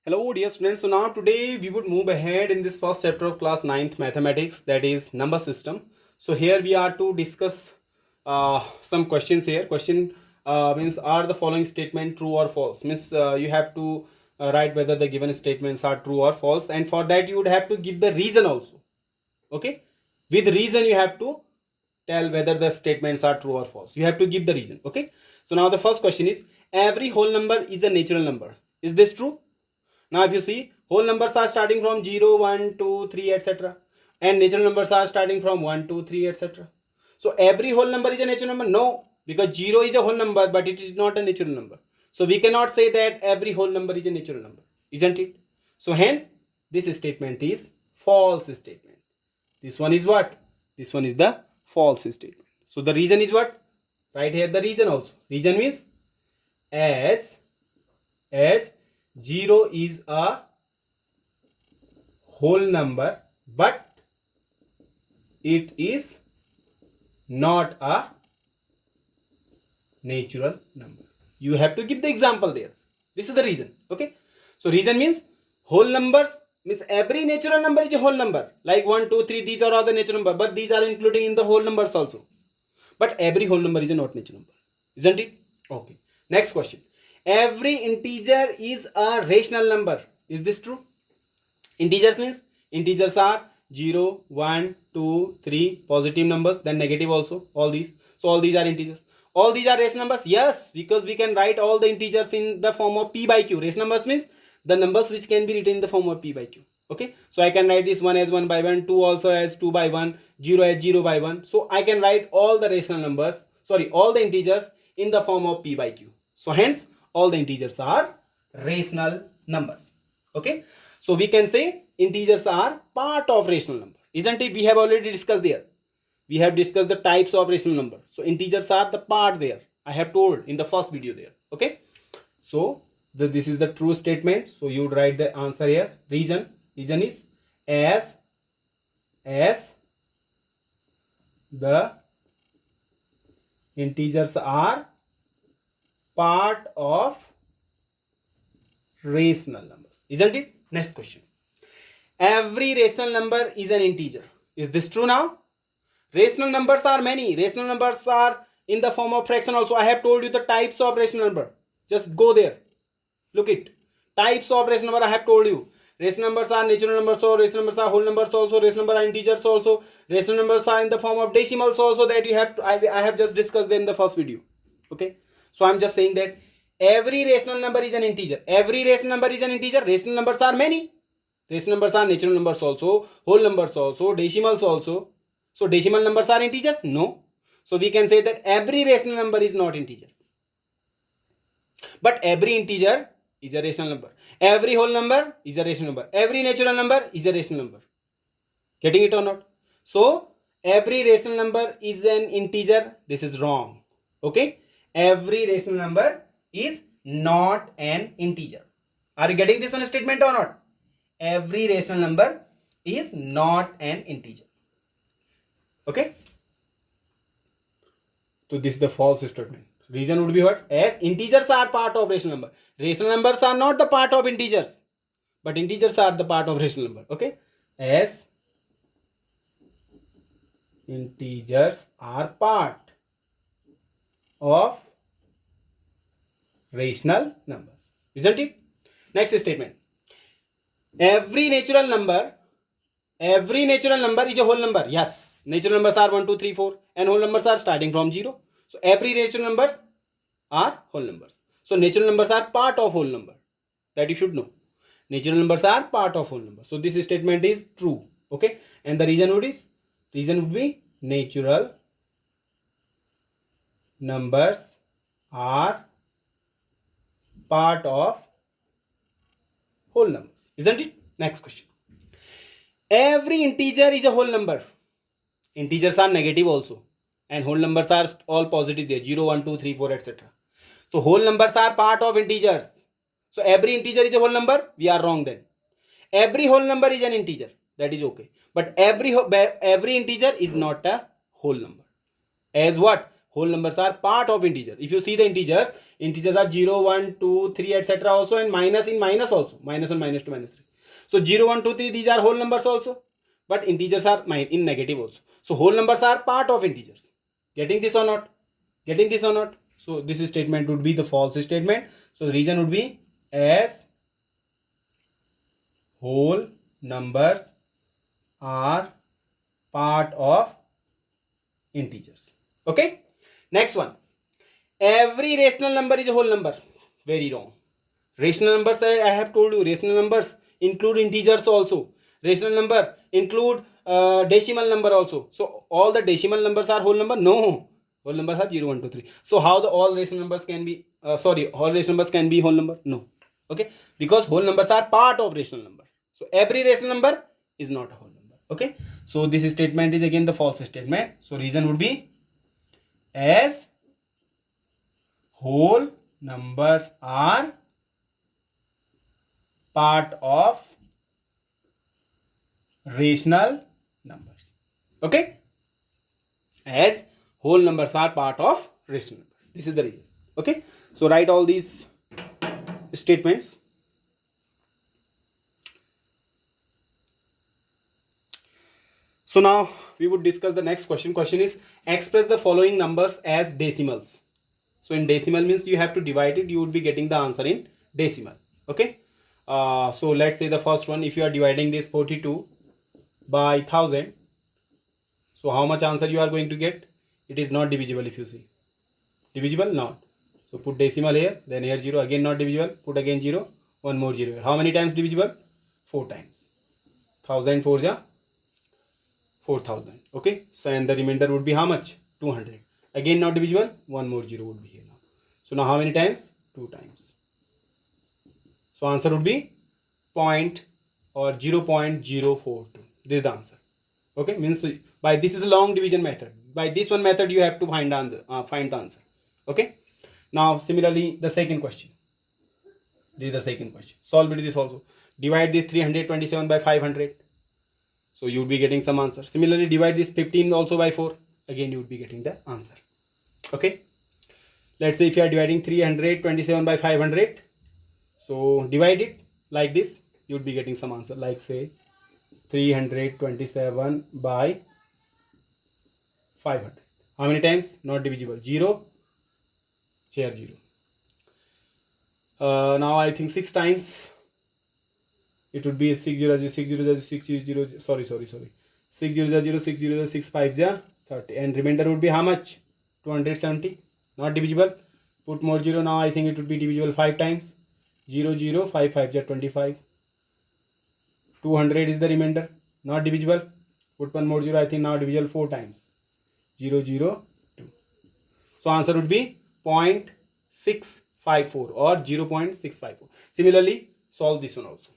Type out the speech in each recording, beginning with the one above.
Hello dear students, so now today we would move ahead in this first chapter of class 9th mathematics, that is number system. So here we are to discuss some questions here. Question means are the following statement true or false? Means you have to write whether the given statements are true or false, and for that you would have to give the reason also. Okay, with reason you have to tell whether the statements are true or false. You have to give the reason. Okay, so now the first question is every whole number is a natural number. Is this true? Now if you see, whole numbers are starting from 0, 1, 2, 3, etc. And natural numbers are starting from 1, 2, 3, etc. So every whole number is a natural number? No, because 0 is a whole number, but it is not a natural number. So we cannot say that every whole number is a natural number, isn't it? So hence, this statement is false statement. This one is what? This one is the false statement. So the reason is what? Right here the reason also. Reason means as 0 is a whole number, but it is not a natural number. You have to give the example there. This is the reason. Okay. So reason means whole numbers means every natural number is a whole number. Like 1, 2, 3, these are all the natural number, but these are including in the whole numbers also. But every whole number is a not natural number. Isn't it? Okay. Next question. Every integer is a rational number. Is this true? Integers means integers are 0, 1, 2, 3, positive numbers, then negative also, all these. So all these are integers. All these are rational numbers? Yes, because we can write all the integers in the form of p by q. Rational numbers means the numbers which can be written in the form of p by q. Okay, so I can write this 1 as 1 by 1, 2 also as 2 by 1, 0 as 0 by 1. So I can write all the rational numbers, all the integers in the form of p by q. So hence all the integers are rational numbers. Okay, so we can say integers are part of rational number, isn't it? We have already discussed there. We have discussed the types of rational number. So integers are the part there. I have told in the first video there. Okay, so this is the true statement. So you would write the answer here. Reason is as the integers are part of rational numbers, isn't it? Next question. Every rational number is an integer. Is this true now? Rational numbers are many. Rational numbers are in the form of fraction also. I have told you the types of rational number. Just go there. Look it. Types of rational number I have told you. Rational numbers are natural numbers also. Rational numbers are whole numbers also. Rational numbers are integers also. Rational numbers are in the form of decimals also, that you have to, I have just discussed them in the first video. Okay. So I'm just saying that every rational number is an integer. Every rational number is an integer. Rational numbers are many. Rational numbers are natural numbers also, whole numbers also, decimals also. So decimal numbers are integers? No. So we can say that every rational number is not integer. But every integer is a rational number. Every whole number is a rational number. Every natural number is a rational number. Getting it or not? So every rational number is an integer. This is wrong. Okay. Every rational number is not an integer. Are you getting this one statement or not? Every rational number is not an integer. Okay. So this is the false statement. Reason would be what? As integers are part of rational number. Rational numbers are not the part of integers, but integers are the part of rational number. Okay. As integers are part of rational numbers, isn't it? Next statement. Every natural number is a whole number. Yes, natural numbers are 1, 2, 3, 4, and whole numbers are starting from 0. So every natural numbers are whole numbers. So natural numbers are part of whole number. That you should know. Natural numbers are part of whole number. So this statement is true. Okay, and the reason would be natural numbers are part of whole numbers, isn't it? Next question. Every integer is a whole number. Integers are negative also, and whole numbers are all positive there, 0, 1, 2, 3, 4, etc. So whole numbers are part of integers. So every integer is a whole number. We are wrong then. Every whole number is an integer. That is okay. But every integer is not a whole number. As what? whole numbers are part of integer. If you see the integers are 0, 1, 2, 3, etc. also, and minus in minus also, minus 1, minus 2, minus 3. So 0, 1, 2, 3, these are whole numbers also, but integers are in negative also. So whole numbers are part of integers. Getting this or not? Getting this or not? So this statement would be the false statement. So the reason would be as whole numbers are part of integers. Okay. Next one. Every rational number is a whole number. Very wrong. Rational numbers, I have told you, rational numbers include integers also. Rational number include decimal number also. So all the decimal numbers are whole number? No. Whole numbers are 0, 1, 2, 3. So how the all rational numbers can be, all rational numbers can be whole number? No. Okay. Because whole numbers are part of rational number. So every rational number is not a whole number. Okay. So this statement is again the false statement. So reason would be as whole numbers are part of rational numbers. Okay. As whole numbers are part of rational numbers. This is the reason. Okay. So write all these statements. So now we would discuss the next question. Question is express the following numbers as decimals. So in decimal means you have to divide it. You would be getting the answer in decimal. Okay. So let's say the first one. If you are dividing this 42 by 1000. So how much answer you are going to get? It is not divisible if you see. Divisible? Not. So put decimal here. Then here 0. Again not divisible. Put again 0. One more 0 here. How many times divisible? 4 times. 1000 4 ja 4000. Okay. So and the remainder would be how much? 200. Again not divisible. One more 0 would be here now. So now how many times? 2 times. So answer would be point or 0.042. This is the answer. Okay. Means by this is the long division method. By this one method you have to find the answer. Okay. Now similarly the second question. This is the second question. Solve this also. Divide this 327 by 500. So you would be getting some answer. Similarly divide this 15 also by 4. Again you would be getting the answer. Okay. Let's say if you are dividing 327 by 500. So divide it like this. You would be getting some answer. Like say 327 by 500. How many times? Not divisible. 0. Here 0. Now I think 6 times. It would be 6 0 6 0 6 0 sorry 6 0 0 6 0 6 5 30, and remainder would be how much? 270. Not divisible. Put more 0. Now I think it would be divisible 5 times. 0 0 5 5 25. 200 is the remainder. Not divisible. Put one more 0. I think now divisible 4 times. 0 0 2. So answer would be 0.654 or 0.654. Similarly solve this one also.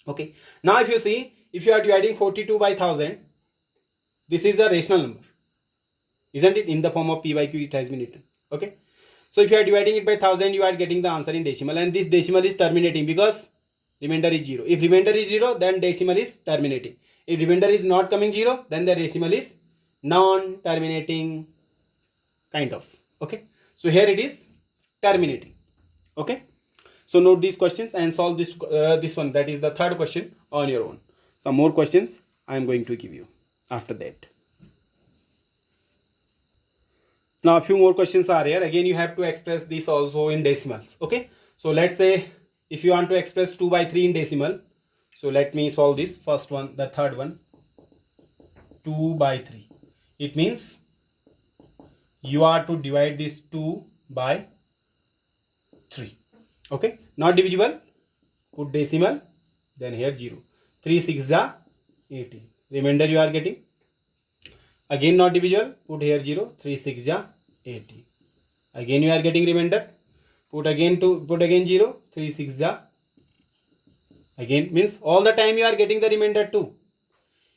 Okay. Now if you see, if you are dividing 42 by 1000, this is a rational number, isn't it? In the form of p by q it has been written. Okay. So if you are dividing it by 1000, you are getting the answer in decimal, and this decimal is terminating because remainder is 0. If remainder is 0, then decimal is terminating. If remainder is not coming 0, then the decimal is non-terminating kind of. Okay. So here it is terminating. Okay. So note these questions and solve this this one, that is the third question, on your own. Some more questions I am going to give you after that. Now a few more questions are here. Again you have to express this also in decimals. Okay. So let's say if you want to express 2 by 3 in decimal. So let me solve this first one, the third one. 2 by 3. It means you are to divide this 2 by 3. Okay. Not divisible. Put decimal. Then here 0. 3 6 are 18. Remainder you are getting. Again not divisible. Put here 0. 3 6 are 18. Again you are getting remainder. Put again 0. 3 6 are. Again means all the time you are getting the remainder 2.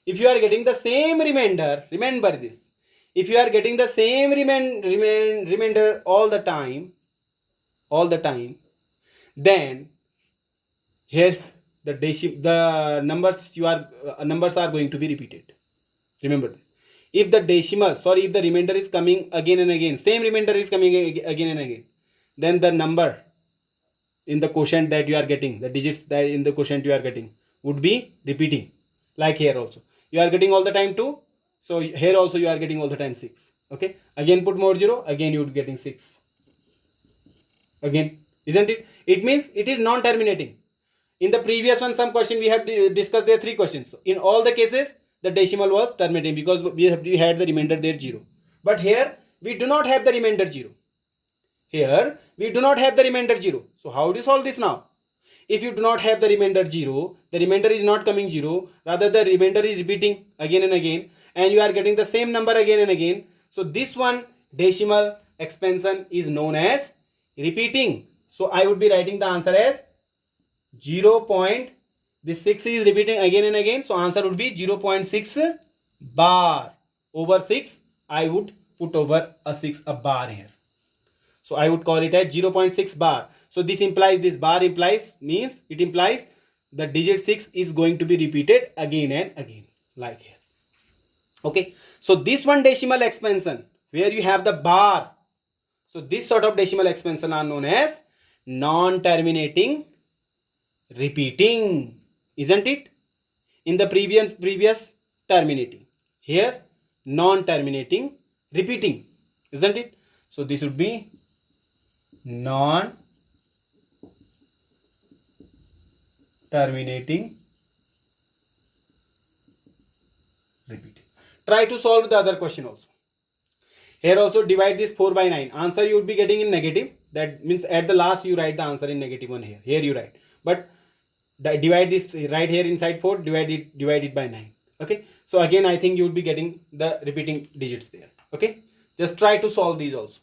If you are getting the same remainder, remember this. If you are getting the same remainder all the time, then here the numbers are going to be repeated. Remember this. if the decimal, sorry, if the remainder is coming again and again, same remainder is coming again and again, then the number in the quotient that you are getting, the digits that in the quotient you are getting would be repeating. Like here also, you are getting all the time 2, so here also you are getting all the time 6. Okay, again put more 0, again you would getting 6 again, isn't it? It means it is non-terminating. In the previous one, some question we have discussed, there 3 questions. In all the cases, the decimal was terminating because we had the remainder there 0. But here we do not have the remainder 0. Here we do not have the remainder 0. So how do you solve this now? If you do not have the remainder 0, the remainder is not coming 0, rather the remainder is repeating again and again, and you are getting the same number again and again. So this one decimal expansion is known as repeating. So I would be writing the answer as 0. This 6 is repeating again and again, so answer would be 0.6 bar. Over 6, I would put over a bar here. So I would call it as 0.6 bar. So this implies, this bar implies, means it implies the digit 6 is going to be repeated again and again, like here. Okay, so this one decimal expansion where you have the bar, so this sort of decimal expansion are known as non-terminating repeating, isn't it? In the previous terminating, here non-terminating repeating, isn't it? So this would be non-terminating repeating. Try to solve the other question also. Here also divide this 4 by 9. Answer you would be getting in negative. That means at the last you write the answer in -1 here. Here you write. But divide this right here inside 4, divide it by 9. Okay. So again I think you would be getting the repeating digits there. Okay. Just try to solve these also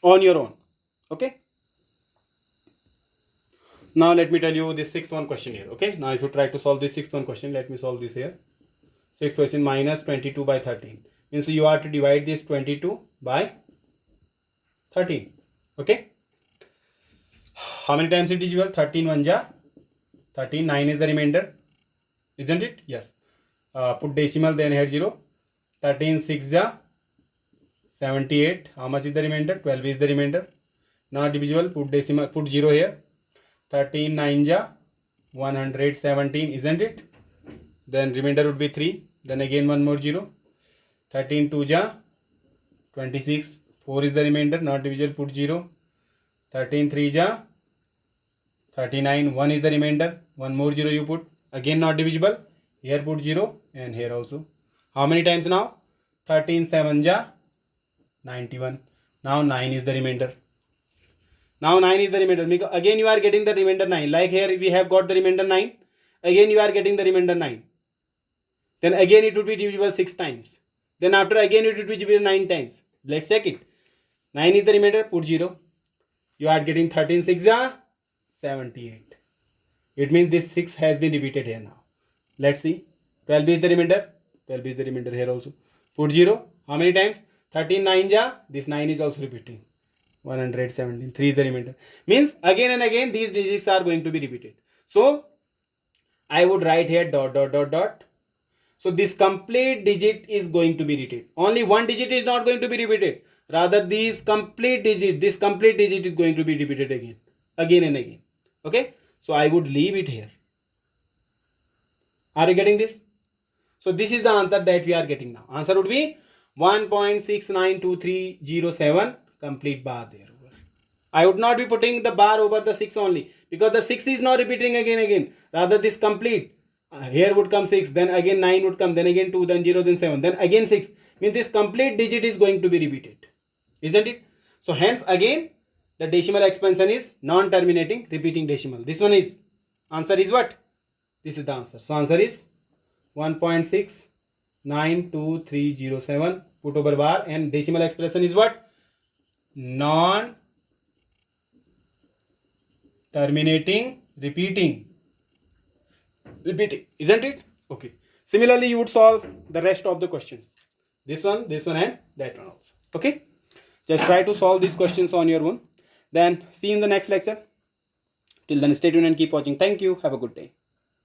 on your own. Okay. Now let me tell you this 6th one question here. Okay. Now if you try to solve this 6th one question, let me solve this here. 6th question, minus 22 by 13. Means you are to divide this 22 by 13. Okay. How many times it is divisible? 13 1 ja 13, 9 is the remainder, isn't it? Yes. Put decimal, then here 0. 13 6 ja 78. How much is the remainder? 12 is the remainder. Not divisible. Put decimal, put 0 here. 13 9 ja 117, isn't it? Then remainder would be 3. Then again one more 0. 13 2 ja 26. 4 is the remainder, not divisible. Put 0. 13 3 ja 39. 1 is the remainder. One more 0 you put. Again not divisible. Here put 0 and here also. How many times now? 13 7 ja 91. Now 9 is the remainder. Now 9 is the remainder. Again you are getting the remainder 9. Like here we have got the remainder 9. Again you are getting the remainder 9. Then again it would be divisible 6 times. Then after again it would be divisible 9 times. Let's check it. 9 is the remainder. Put 0. You are getting 13 6 ja 78. It means this 6 has been repeated here now. Let's see. 12 is the remainder. 12 is the remainder here also. Put 0. How many times? 13 9 ja. This 9 is also repeating. 117. 3 is the remainder. Means again and again these digits are going to be repeated. So I would write here dot dot dot dot. So this complete digit is going to be repeated. Only one digit is not going to be repeated. Rather this complete digit is going to be repeated again and again. Okay. So I would leave it here. Are you getting this? So this is the answer that we are getting now. Answer would be 1.692307, complete bar there. I would not be putting the bar over the 6 only, because the 6 is not repeating again. Rather this complete. Here would come 6, then again 9 would come, then again 2, then 0, then 7, then again 6. Means this complete digit is going to be repeated. Isn't it? So hence again the decimal expansion is non-terminating repeating decimal. This one is, answer is what? This is the answer. So answer is 1.692307, put over bar, and decimal expression is what? Non-terminating repeating, isn't it? Okay. Similarly you would solve the rest of the questions. This one and that one also. Okay. Just try to solve these questions on your own. Then see you in the next lecture. Till then, stay tuned and keep watching. Thank you. Have a good day.